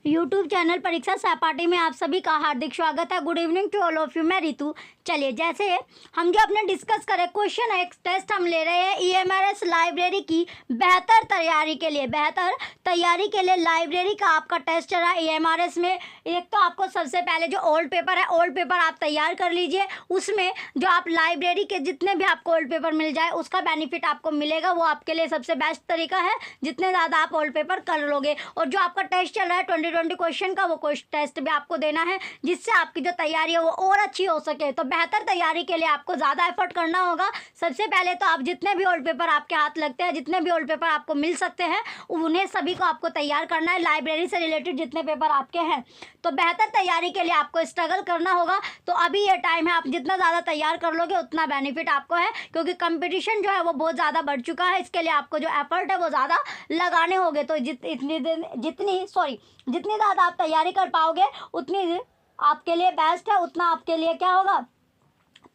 YouTube channel परीक्षा सहपाठी में आप सभी का हार्दिक स्वागत है। Good evening to all of you. मैं रितु। चलिए, जैसे हम जो अपने डिस्कस करें क्वेश्चन एक टेस्ट हम ले रहे हैं ईएमआरएस लाइब्रेरी की बेहतर तैयारी के लिए लाइब्रेरी का आपका टेस्ट चल रहा है ईएमआरएस में। एक तो आपको सबसे पहले जो ओल्ड पेपर है, ओल्ड पेपर आप तैयार कर लीजिए। उसमें जो आप लाइब्रेरी के जितने भी आपको ओल्ड पेपर मिल जाए उसका बेनिफिट आपको मिलेगा, वो आपके लिए सबसे बेस्ट तरीका है। जितने ज़्यादा आप ओल्ड पेपर कर लोगे, और जो आपका टेस्ट चल रहा है 2020 क्वेश्चन का, वो टेस्ट भी आपको देना है जिससे आपकी जो तैयारी है वो और अच्छी हो सके। तो बेहतर तैयारी के लिए आपको ज़्यादा एफर्ट करना होगा। सबसे पहले तो आप जितने भी ओल्ड पेपर आपके हाथ लगते हैं, जितने भी ओल्ड पेपर आपको मिल सकते हैं, उन्हें सभी को आपको तैयार करना है। लाइब्रेरी से रिलेटेड जितने पेपर आपके हैं, तो बेहतर तैयारी के लिए आपको स्ट्रगल करना होगा। तो अभी ये टाइम है, आप जितना ज़्यादा तैयार कर लोगे उतना बेनिफिट आपको है, क्योंकि कंपटीशन जो है वो बहुत ज़्यादा बढ़ चुका है। इसके लिए आपको जो एफर्ट है वो ज़्यादा लगाने होंगे। तो जितनी ज़्यादा आप तैयारी कर पाओगे उतनी आपके लिए बेस्ट है, उतना आपके लिए क्या होगा,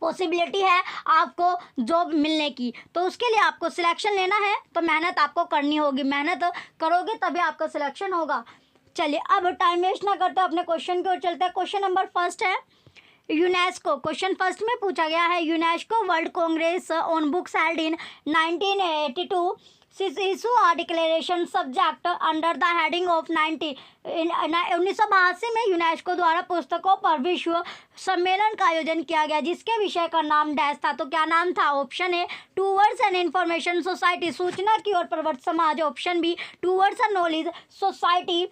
पॉसिबिलिटी है आपको जॉब मिलने की। तो उसके लिए आपको सिलेक्शन लेना है, तो मेहनत आपको करनी होगी। मेहनत करोगे तभी आपका सिलेक्शन होगा। चलिए, अब टाइम वेस्ट ना करते अपने क्वेश्चन की ओर चलते हैं। क्वेश्चन नंबर फर्स्ट है यूनेस्को। क्वेश्चन फर्स्ट में पूछा गया है UNESCO world Congress on books held in 1982 issue a declaration subject under the heading of 1982 में यूनेस्को द्वारा पुस्तकों पर विश्व सम्मेलन का आयोजन किया गया, जिसके विषय का नाम डैश था। तो क्या नाम था? Option A towards an information society, सूचना की ओर प्रवृत्त समाज। Option B towards a knowledge society,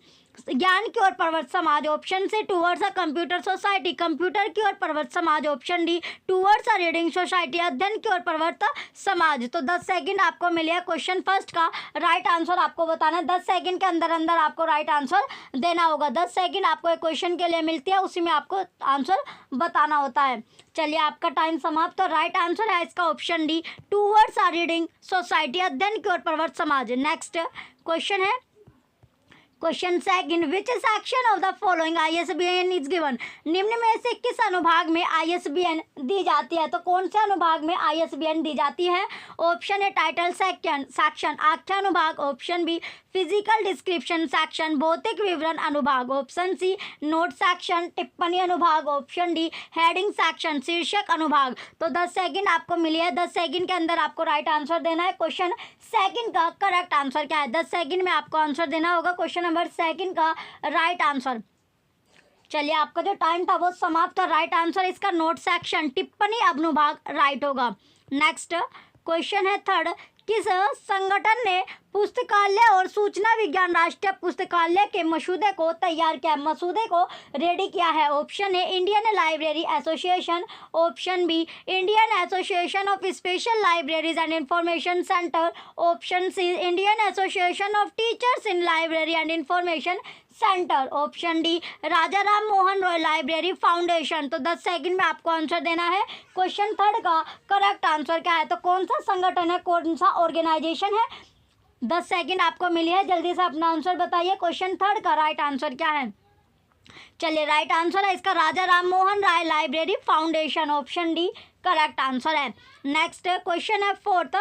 ज्ञान की ओर प्रवृत्त समाज। Option C towards a computer society, computer की ओर प्रवृत्त समाज। Option D towards a reading society, अध्ययन की ओर प्रवृत्त समाज। तो 10 सेकंड आपको मिले हैं क्वेश्चन फर्स्ट का राइट आंसर आपको बताना है। 10 सेकंड के अंदर अंदर आपको राइट आंसर देना होगा। 10 सेकंड आपको एक क्वेश्चन के लिए मिलती है, उसी में आपको आंसर बताना होता है। चलिए, आपका टाइम समाप्त। तो राइट आंसर है इसका option D towards a reading society, अध्ययन की ओर प्रवृत्त समाज। नेक्स्ट क्वेश्चन है question second, which section of the following ISBN is given. निम्न में से किस अनुभाग में ISBN दी जाती है? तो कौन से अनुभाग में ISBN दी जाती है? ऑप्शन ए टाइटल सेक्शन, आख्या अनुभाग। Option B physical description section, भौतिक विवरण अनुभाग। ऑप्शन सी नोट सेक्शन, टिप्पणी अनुभाग। ऑप्शन डी हेडिंग सेक्शन, शीर्षक अनुभाग। तो 10 सेकंड आपको मिली है। 10 सेकंड के अंदर आपको राइट आंसर देना है। क्वेश्चन सेकंड का करेक्ट आंसर क्या है? 10 सेकंड में आपको आंसर देना होगा क्वेश्चन नंबर सेकंड का राइट आंसर। चलिए, आपका जो टाइम था वो समाप्त। राइट आंसर इसका नोट सेक्शन, टिप्पणी अनुभाग राइट होगा। नेक्स्ट क्वेश्चन है थर्ड, किस संगठन ने पुस्तकालय और सूचना विज्ञान राष्ट्रीय पुस्तकालय के मसूदे को तैयार किया, मसूदे को रेडी किया है? Option A Indian library Association. Option B Indian association of special libraries and information Centre. Option C Indian association of Teachers in Library and information Centre. Option D Raja Ram Mohan Roy library Foundation. तो 10 second में आपको answer देना है। Question third का correct answer क्या है? तो कौन सा संगठन है, कौन सा ऑर्गेनाइजेशन है? 10 सेकंड आपको मिली है, जल्दी से अपना आंसर बताइए। क्वेश्चन थर्ड का राइट आंसर क्या है? चलिए, राइट आंसर है इसका राजा राम मोहन राय library foundation. Option D correct answer है। नेक्स्ट क्वेश्चन है फोर्थ,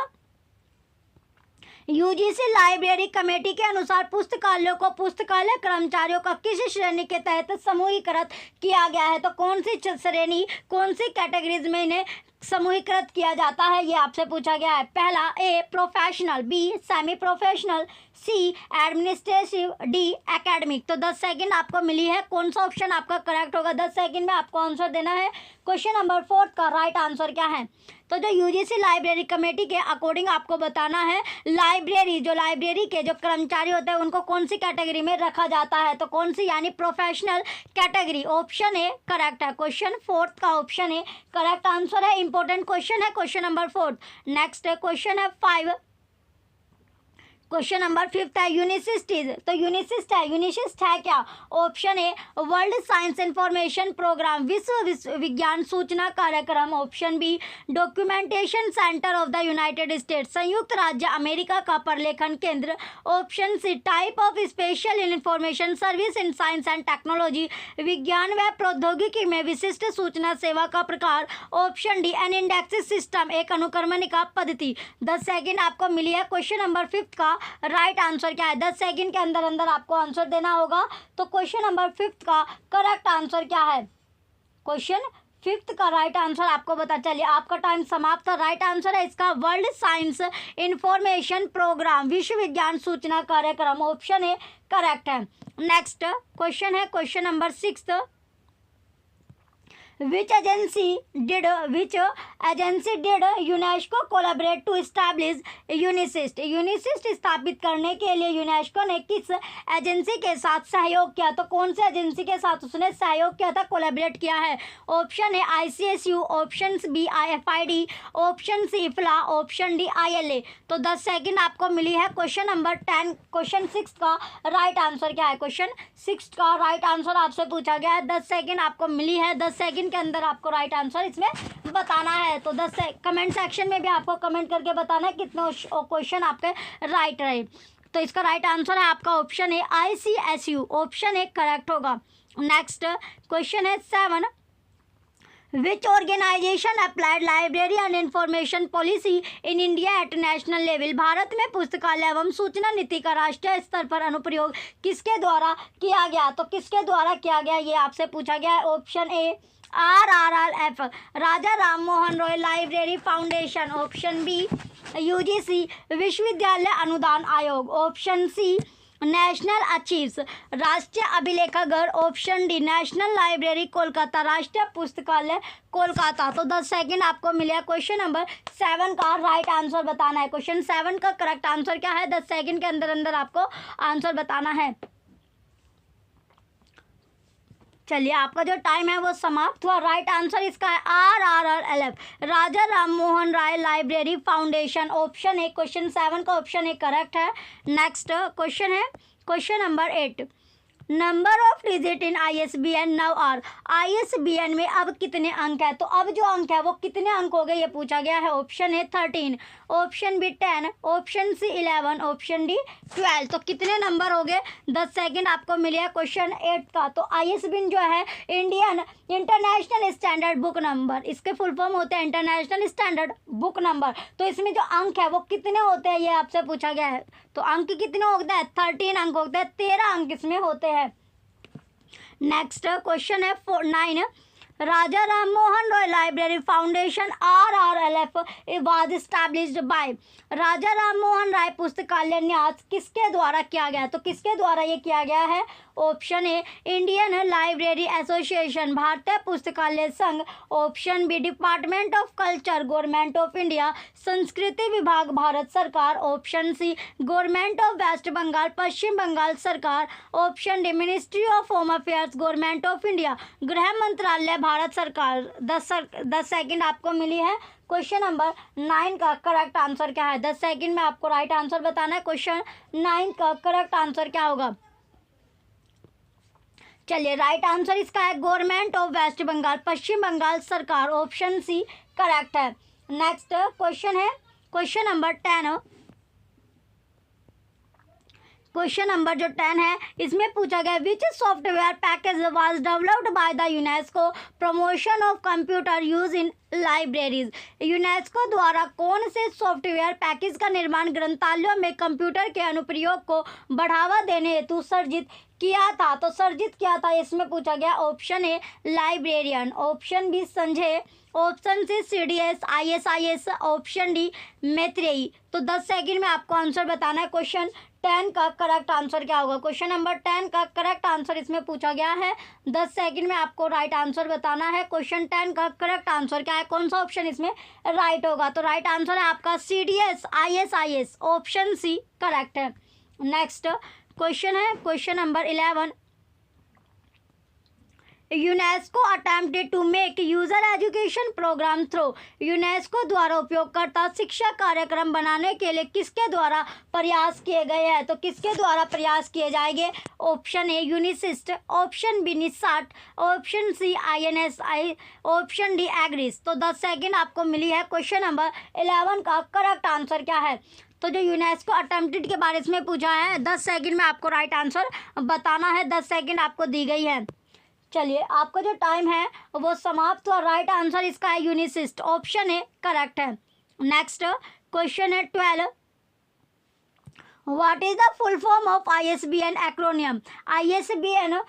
यूजीसी लाइब्रेरी कमेटी के अनुसार पुस्तकालयों को पुस्तकालय कर्मचारियों का किस श्रेणी के तहत समूहीकृत किया गया है? तो कौन सी श्रेणी, कौन सी कैटेगरीज में इन्हें समूहीकृत किया जाता है, ये आपसे पूछा गया है। पहला A professional, B semi professional, C administrative, D academic. तो 10 सेकंड आपको मिली है। कौन सा ऑप्शन आपका करेक्ट होगा? 10 सेकंड में आपको आंसर देना है। क्वेश्चन नंबर फोर्थ का राइट आंसर क्या है? तो जो यूजीसी लाइब्रेरी कमेटी के अकॉर्डिंग आपको बताना है, लाइब्रेरी के जो कर्मचारी होते हैं उनको कौन सी कैटेगरी में रखा जाता है? तो कौन सी, यानी professional category. Option A correct है। क्वेश्चन फोर्थ का ऑप्शन ए करेक्ट आंसर है। इंपॉर्टेंट क्वेश्चन है question number fourth. Next question है 5। क्वेश्चन नंबर 5 है यूनिसिस्टीज। तो यूनिसिस्ट है क्या? Option A World Science Information Programme, विश्व विज्ञान सूचना कार्यक्रम। Option B documentation centre of the United States, संयुक्त राज्य अमेरिका का प्रलेखन केंद्र। Option C type of special information service in science and technology, विज्ञान व प्रौद्योगिकी में विशिष्ट सूचना सेवा का प्रकार। Option D an indexing system, एक अनुक्रमणिका पद्धति। 10 सेकंड आपको मिली है। क्वेश्चन नंबर 5 का राइट आंसर क्या है? 10 सेकंड के अंदर अंदर आपको आंसर देना होगा। तो क्वेश्चन नंबर 5 का करेक्ट आंसर क्या है? क्वेश्चन 5 का राइट आंसर आपको बता, चलिए आपका टाइम समाप्त। राइट आंसर है इसका वर्ल्ड साइंस इंफॉर्मेशन प्रोग्राम, विश्व विज्ञान सूचना कार्यक्रम, ऑप्शन ए करेक्ट है। नेक्स्ट क्वेश्चन है question number 6, which agency did UNESCO collaborate to establish UNICIST? UNISIST स्थापित करने के लिए यूनेस्को ने किस एजेंसी के साथ सहयोग किया? तो कौन से एजेंसी के साथ उसने सहयोग किया था, कोलैबोरेट किया है? Option A ICSU, option B IFID, option C IFLA, option D ILA। तो 10 सेकंड आपको मिली है। क्वेश्चन नंबर 10 क्वेश्चन 6 का राइट आंसर क्या है? क्वेश्चन 6 का राइट आंसर आपसे पूछा गया है। 10 सेकंड आपको मिली है। 10 सेकंड के अंदर आपको राइट आंसर इसमें बताना है। तो 10 कमेंट सेक्शन में भी आपको कमेंट करके बताना है कितने क्वेश्चन आपके राइट रहे। तो इसका राइट आंसर है आपका ऑप्शन है ICSU, ऑप्शन ए करेक्ट होगा। नेक्स्ट क्वेश्चन है 7, which organisation applied library and information policy in India at national level? Bharat में पुस्तकालय एवं सूचना नीति का राष्ट्रीय स्तर पर अनुप्रयोग किसके द्वारा किया गया? तो किसके द्वारा किया गया ये आपसे पूछा गया है। Option A RRF, Raja Ram Mohan Roy library foundation, option B UGC विश्वविद्यालय अनुदान आयोग, ऑप्शन सी नेशनल अचीव्स राष्ट्रीय अभिलेखागार, option D national library Kolkata, राष्ट्रीय पुस्तकालय कोलकाता। तो 10 सेकंड आपको मिले। क्वेश्चन नंबर 7 का राइट आंसर बताना है। क्वेश्चन 7 का करेक्ट आंसर क्या है? 10 सेकंड के अंदर अंदर आपको आंसर बताना है। चलिए आपका जो टाइम है वो समाप्त हुआ। राइट आंसर इसका है RRLF, Raja Ram Mohan Rai library foundation, option A. Question 7 का ऑप्शन ए करेक्ट है। नेक्स्ट क्वेश्चन है question number 8, number of digit in ISBN now are? ISBN में अब कितने अंक है? तो अब जो अंक है वो कितने अंक हो गए ये पूछा गया है। Option A 13, option B 10, option C 11, option D 12। तो कितने नंबर हो गए? 10 सेकंड आपको मिले है क्वेश्चन 8 का। तो ISBN जो है Indian international standard book number, इसके फुल फॉर्म होते हैं इंटरनेशनल स्टैंडर्ड बुक नंबर। तो इसमें जो अंक है वो कितने होते हैं ये आपसे पूछा गया है। तो अंक कितने होते हैं? 13 अंक होते हैं, 13 अंक इसमें होते हैं। नेक्स्ट क्वेश्चन है 9, Raja Ram Mohan Roy library foundation RRLF was established by? Raja Ram Mohan Roy पुस्तकालय न्यास किसके द्वारा किया गया? तो किसके द्वारा ये किया गया है? Option A Indian library association, भारतीय पुस्तकालय संघ, option B department of culture government of India, संस्कृति विभाग भारत सरकार, option C government of west Bengal Paschim Bangal सरकार, option D ministry of home affairs government of India, गृह मंत्रालय भारत सरकार। 10 सेकंड आपको मिली है। क्वेश्चन नंबर 9 का करेक्ट आंसर क्या है? 10 सेकंड में आपको राइट आंसर बताना है। क्वेश्चन 9 का करेक्ट आंसर क्या होगा? चलिए राइट आंसर इसका है government of west Bengal Paschim Bangal सरकार, ऑप्शन सी करेक्ट है। नेक्स्ट क्वेश्चन है क्वेश्चन नंबर 10, क्वेश्चन नंबर जो 10 है इसमें पूछा गया विच software package was developed by the UNESCO promotion of computer use in libraries? UNESCO द्वारा कौन से सॉफ्टवेयर पैकेज का निर्माण ग्रंथालयों में कंप्यूटर के अनुप्रयोग को बढ़ावा देने हेतु सर्जित किया था? तो सर्जित किया था इसमें पूछा गया। Option A librarian, option B Sanjay, option C CDS ISIS, option D Maitreyi. तो 10 सेकंड में आपको आंसर बताना है। क्वेश्चन 10 का करेक्ट आंसर क्या होगा? क्वेश्चन नंबर 10 का करेक्ट आंसर इसमें पूछा गया है। 10 सेकंड में आपको राइट आंसर बताना है। क्वेश्चन 10 का करेक्ट आंसर क्या है? कौन सा ऑप्शन इसमें राइट होगा? तो राइट आंसर है आपका CDS ISIS, option C correct है। नेक्स्ट क्वेश्चन है question number 11, UNESCO attempted to make user education programme through? UNESCO द्वारा उपयोगकर्ता शिक्षा कार्यक्रम बनाने के लिए किसके द्वारा प्रयास किए गए हैं? तो किसके द्वारा प्रयास किए जाएंगे? Option A UNISIST, option B NISSAT, option C INSI, option D AGRIS. तो 10 सेकंड आपको मिली है। क्वेश्चन नंबर 11 का करेक्ट आंसर क्या है? तो जो यूनेस्को अटेम्प्टेड के बारे में पूछा है 10 सेकंड में आपको राइट आंसर बताना है। 10 सेकंड आपको दी गई है। चलिए आपका जो टाइम है वो समाप्त हुआ। राइट आंसर इसका है यूनिसिस्ट, ऑप्शन ए करेक्ट है। नेक्स्ट क्वेश्चन है 12, what is the full form of ISBN acronym? ISBN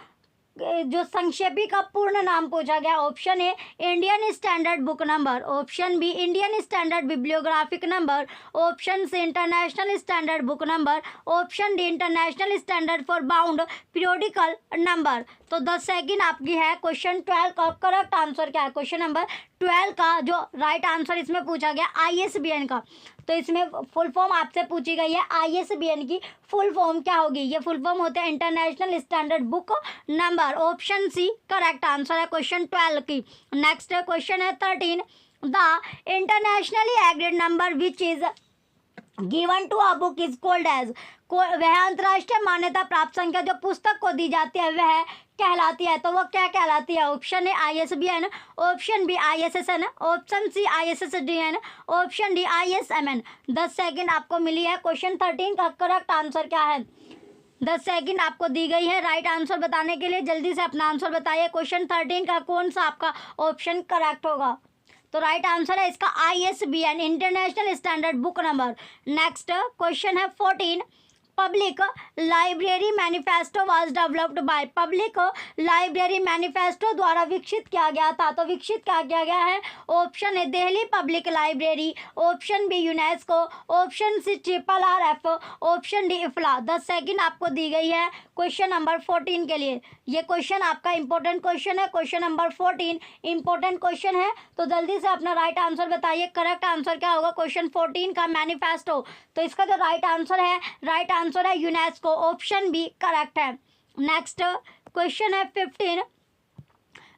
जो संक्षेपी का पूर्ण नाम पूछा गया, option A Indian standard book number, option B Indian standard bibliographic number, option C international standard book number, option D international standard for bound periodical number. तो 10 second आपकी है। क्वेश्चन 12 का करेक्ट आंसर क्या है? क्वेश्चन नंबर 12 का जो right answer इसमें पूछा गया ISBN का, तो इसमें फुल फॉर्म आपसे पूछी गई है। ISBN की फुल फॉर्म क्या होगी? ये फुल फॉर्म होते हैं international standard book number. Option C correct answer है क्वेश्चन 12 की। नेक्स्ट क्वेश्चन है 13, the internationally agreed number which is given to a book is called as. वह अंतर्राष्ट्रीय मान्यता प्राप्त संख्या जो पुस्तक को दी जाती है वह कहलाती है, तो वो क्या कहलाती है? Option A ISBN, option B ISSN, option C ISSDN, option D ISMN। 10 second आपको मिली है। क्वेश्चन 13 का करेक्ट आंसर क्या है? 10 सेकेंड आपको दी गई है राइट आंसर बताने के लिए। जल्दी से अपना आंसर बताइए। क्वेश्चन 13 का कौन सा आपका ऑप्शन करेक्ट होगा? तो राइट आंसर है इसका ISBN, international standard book number. Next question है 14, public library manifesto was developed by. Public library manifesto द्वारा विकसित किया गया था, तो विकसित क्या किया गया है? Option A Delhi public library, option B UNESCO, option C RRF, option D IFLA. 10 second आपको दी गई है क्वेश्चन नंबर 14 के लिए। ये क्वेश्चन आपका इंपॉर्टेंट क्वेश्चन है। क्वेश्चन नंबर 14 इंपॉर्टेंट क्वेश्चन है, तो जल्दी से अपना राइट आंसर बताइए। करेक्ट आंसर क्या होगा क्वेश्चन 14 का? मैनिफेस्टो। तो इसका जो राइट आंसर है यूनेस्को, ऑप्शन बी करेक्ट है। नेक्स्ट क्वेश्चन है 15,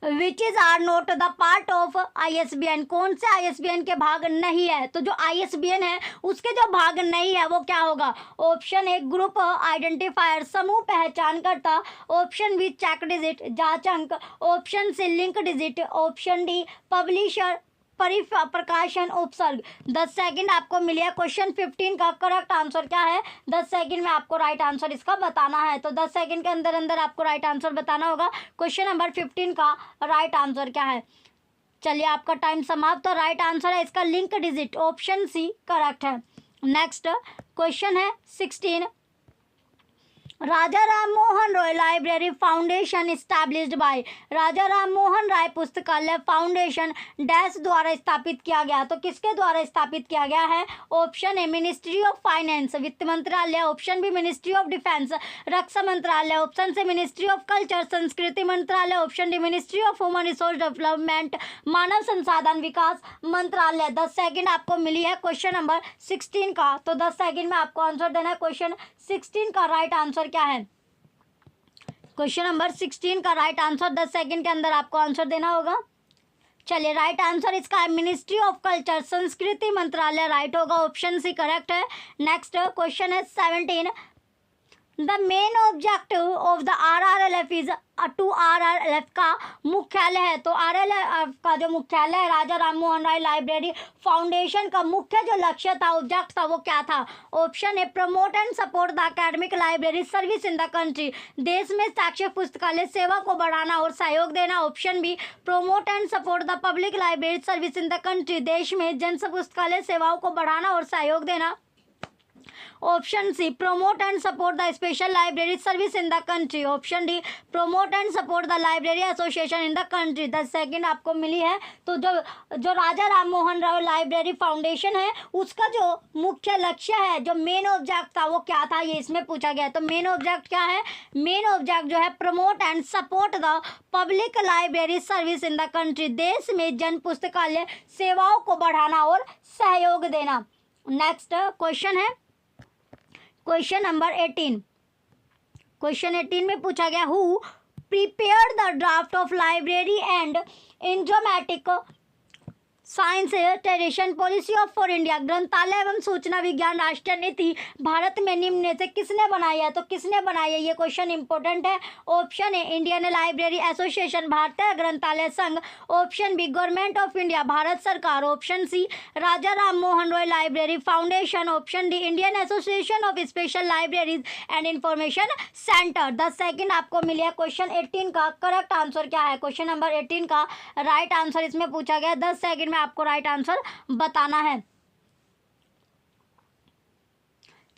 which is are not the part of ISBN। कौन से ISBN के भाग नहीं है? तो जो ISBN है उसके जो भाग नहीं है वो क्या होगा? ऑप्शन ए ग्रुप आइडेंटिफायर, समूह पहचान करता, ऑप्शन बी चेक डिजिट, जांच अंक, option C link digit, option D publisher प्रकाशन उपसर्ग। 10 सेकंड आपको मिले। क्वेश्चन 15 का करेक्ट आंसर क्या है? 10 सेकंड में आपको राइट आंसर इसका बताना है, तो 10 सेकंड के अंदर अंदर आपको राइट आंसर बताना होगा। क्वेश्चन नंबर 15 का राइट आंसर क्या है? चलिए आपका टाइम समाप्त। तो राइट आंसर है इसका link digit, option C correct है। नेक्स्ट क्वेश्चन है 16, Raja Ram Mohan Roy library foundation established by. Raja Ram Mohan Roy पुस्तकालय फाउंडेशन डैश द्वारा स्थापित किया गया, तो किसके द्वारा स्थापित किया गया है? Option A ministry of finance, वित्त मंत्रालय, option B ministry of defence, रक्षा मंत्रालय, option C ministry of culture संस्कृति मंत्रालय, option D ministry of human resource development मानव संसाधन विकास मंत्रालय। 10 सेकंड आपको मिली है क्वेश्चन नंबर 16 का, तो 10 सेकंड में आपको आंसर देना है। क्वेश्चन 16 का राइट आंसर क्या है? क्वेश्चन नंबर 16 का राइट आंसर 10 सेकंड के अंदर आपको आंसर देना होगा। चलिए राइट आंसर इसका है मिनिस्ट्री ऑफ कल्चर संस्कृति मंत्रालय, राइट होगा, ऑप्शन सी करेक्ट है। नेक्स्ट क्वेश्चन है 17, the main objective of the RRLF is to RRLF का मुख्यालय है, तो RRLF का जो मुख्यालय है राजा राम मोहन राय लाइब्रेरी फाउंडेशन का मुख्य जो लक्ष्य था, ऑब्जेक्ट था, वो क्या था? Option A promote and support the academic library service in the country. देश में शैक्षिक पुस्तकालय सेवा को बढ़ाना और सहयोग देना। Option B promote and support the public library service in the country. देश में जन पुस्तकालय सेवाओं को बढ़ाना और सहयोग देना। Option C promote and support the special library service in the country. Option D promote and support the library association in the country. 10 second आपको मिली है। तो जो राजा राम मोहन राय लाइब्रेरी फाउंडेशन है उसका जो मुख्य लक्ष्य है, जो मेन ऑब्जेक्ट था, वो क्या था? ये इसमें पूछा गया है। तो मेन ऑब्जेक्ट क्या है? मेन ऑब्जेक्ट जो है promote and support the public library service in the country. देश में जन पुस्तकालय सेवाओं को बढ़ाना और सहयोग देना। नेक्स्ट क्वेश्चन है क्वेश्चन नंबर 18। क्वेश्चन 18 में पूछा गया, who prepared the draft of library and informatic science tradition policy of for India. ग्रंथालय एवं सूचना विज्ञान राष्ट्रीय नीति भारत में निम्न में से किसने बनाई है? तो किसने बनाई है? ये क्वेश्चन इंपॉर्टेंट है। Option A Indian library association, भारतीय ग्रंथालय संघ, option B government of India, Bharat सरकार, option C Raja Ram Mohan Roy library foundation, option D Indian association of special libraries and information centre. 10 second आपको मिले। क्वेश्चन 18 का करेक्ट आंसर क्या है? क्वेश्चन नंबर 18 का राइट आंसर इसमें पूछा गया। 10 सेकंड में आपको राइट आंसर बताना है।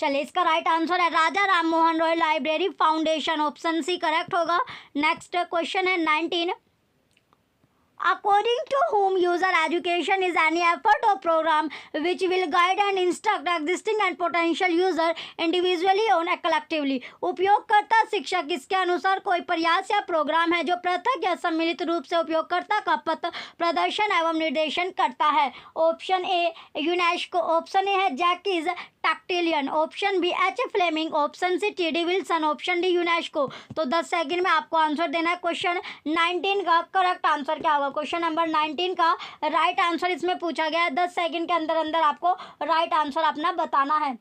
चलिए इसका राइट आंसर है Raja Ram Mohan Roy library foundation, option C correct होगा। नेक्स्ट क्वेश्चन है 19, according to whom user education is any effort or program which will guide and instruct existing and potential user individually or collectively। उपयोगकर्ता शिक्षक इसके अनुसार कोई प्रयास या प्रोग्राम है जो पृथक या सम्मिलित रूप से उपयोगकर्ता का पथ प्रदर्शन एवं निर्देशन करता है। Option A UNESCO, option A है Jacques Tocatlian, option B H Fleming, option C T D Wilson, option D UNESCO. तो 10 सेकंड में आपको आंसर देना है। क्वेश्चन 19 का करेक्ट आंसर क्या होगा? क्वेश्चन नंबर 19 का राइट आंसर इसमें पूछा गया है। 10 सेकंड के अंदर अंदर आपको राइट आंसर अपना बताना है।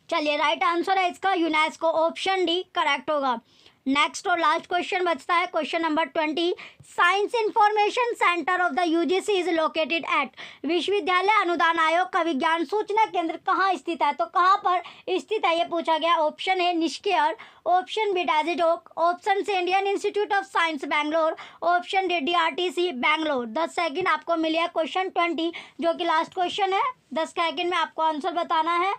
चलिए राइट आंसर है इसका यूनेस्को, ऑप्शन डी करेक्ट होगा। नेक्स्ट और लास्ट क्वेश्चन बचता है question number 20, science information centre of the UGC is located at. विश्वविद्यालय अनुदान आयोग का विज्ञान सूचना केंद्र कहाँ स्थित है? तो कहाँ पर स्थित है ये पूछा गया। Option A NISCAIR, option B DESIDOC, option C Indian institute of science Bangalore, option D DRTC Bangalore. 10 second आपको मिले है। क्वेश्चन 20 जो कि लास्ट क्वेश्चन है, 10 सेकंड में आपको आंसर बताना है।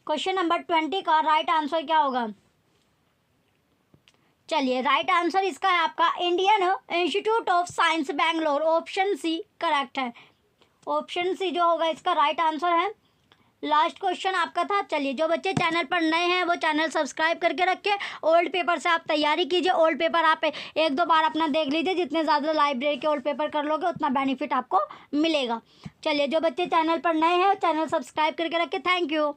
क्वेश्चन नंबर 20 का राइट आंसर क्या होगा? चलिए राइट आंसर इसका है आपका Indian institute of science Bangalore, option C correct है। ऑप्शन सी जो होगा इसका राइट आंसर है। लास्ट क्वेश्चन आपका था। चलिए जो बच्चे चैनल पर नए हैं वो चैनल सब्सक्राइब करके रखें। ओल्ड पेपर से आप तैयारी कीजिए। ओल्ड पेपर आप 1-2 बार अपना देख लीजिए। जितने ज़्यादा लाइब्रेरी के ओल्ड पेपर कर लोगे उतना बेनिफिट आपको मिलेगा। चलिए जो बच्चे चैनल पर नए हैं चैनल सब्सक्राइब करके रखें। Thank you.